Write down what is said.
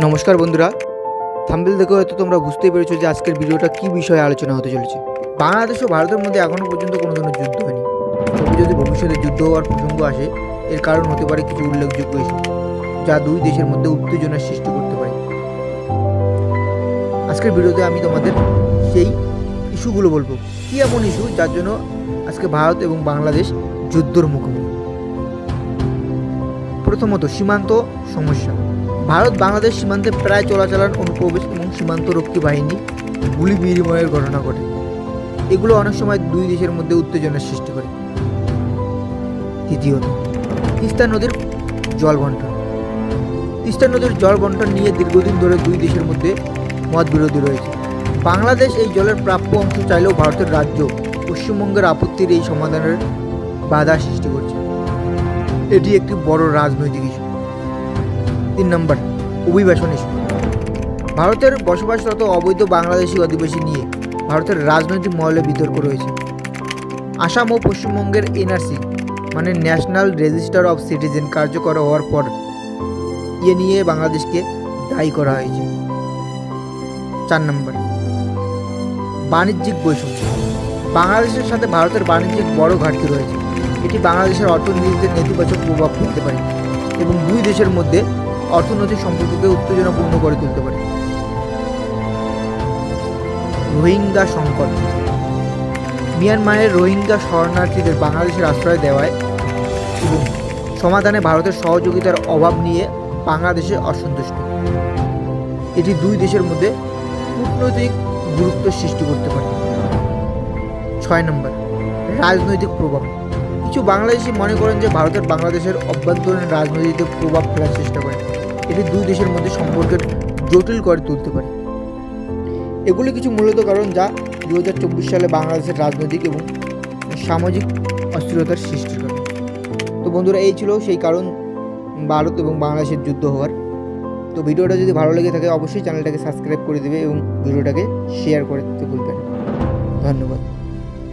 নমস্কার বন্ধুরা, থাম্বনেল দেখে হয়তো তোমরা বুঝতেই পেরেছো যে আজকের ভিডিওটা কী বিষয়ে আলোচনা হতে চলেছে। বাংলাদেশ ও ভারতের মধ্যে এখনও পর্যন্ত কোনো ধরনের যুদ্ধ হয়নি, তবে যদি ভবিষ্যতে যুদ্ধ হওয়ার প্রসঙ্গ আসে, এর কারণ হতে পারে কিছু উল্লেখযোগ্য ইস্যু, যা দুই দেশের মধ্যে উত্তেজনার সৃষ্টি করতে পারে। আজকের ভিডিওতে আমি তোমাদের সেই ইস্যুগুলো বলবো, কী এমন ইস্যু যার জন্য আজকে ভারত এবং বাংলাদেশ যুদ্ধর মুখোমুখি। প্রথমত, সীমান্ত সমস্যা। ভারত বাংলাদেশ সীমান্তে প্রায় চলাচলার অনুপ্রবেশ এবং সীমান্তরক্ষী বাহিনী গুলি বিনিময়ের ঘটনা ঘটে। এগুলো অনেক সময় দুই দেশের মধ্যে উত্তেজনার সৃষ্টি করে। তৃতীয়ত, তিস্তা নদীর জল বন্টন। তিস্তা নদীর জল বন্টন নিয়ে দীর্ঘদিন ধরে দুই দেশের মধ্যে মত বিরোধী রয়েছে। বাংলাদেশ এই জলের প্রাপ্য অংশ চাইলেও ভারতের রাজ্য পশ্চিমবঙ্গের আপত্তির এই সমাধানের বাধা সৃষ্টি করছে। এটি একটি বড় রাজনৈতিক ইস্যু। 3 নম্বর, অভিবাসন ইস্যু। ভারতের বসবাসরত অবৈধ বাংলাদেশি অধিবাসী নিয়ে ভারতের রাজনৈতিক মহলে বিতর্ক রয়েছে। আসাম ও পশ্চিমবঙ্গের এনআরসি মানে ন্যাশনাল রেজিস্টার অফ সিটিজেন কার্যকর হওয়ার পর নিয়ে বাংলাদেশকে দায়ী করা হয়েছে। 4 নম্বর, বাণিজ্যিক বৈষম্য। বাংলাদেশের সাথে ভারতের বাণিজ্যিক বড় ঘাটতি রয়েছে। এটি বাংলাদেশের অর্থনীতিতে নেতিবাচক প্রভাব ফেলতে পারে এবং দুই দেশের মধ্যে অর্থনৈতিক সম্পর্ককে উত্তেজনাপূর্ণ করে তুলতে পারে। রোহিঙ্গা সংকট। মিয়ানমারের রোহিঙ্গা শরণার্থীদের বাংলাদেশের আশ্রয় দেওয়ায় এবং সমাধানে ভারতের সহযোগিতার অভাব নিয়ে বাংলাদেশে অসন্তুষ্ট। এটি দুই দেশের মধ্যে কূটনৈতিক গুরুত্ব সৃষ্টি করতে পারে। 6 নম্বর, রাজনৈতিক প্রভাব। কিছু বাংলাদেশি মনে করেন যে ভারতের বাংলাদেশের অভ্যন্তরীণ রাজনীতিতে প্রভাব ফেলার চেষ্টা করে। এটি দুই দেশের মধ্যে সম্পর্কের জটিল করে তুলতে পারে। এগুলি কিছু মূলত কারণ যা 2024 সালে বাংলাদেশের রাজনৈতিক এবং সামাজিক অস্থিরতার সৃষ্টি করে। তো বন্ধুরা, এই ছিল সেই কারণ ভারত এবং বাংলাদেশের যুদ্ধ হওয়ার। তো ভিডিওটা যদি ভালো লেগে থাকে অবশ্যই চ্যানেলটাকে সাবস্ক্রাইব করে দেবে এবং ভিডিওটাকে শেয়ার করতে ভুলবেন না। ধন্যবাদ।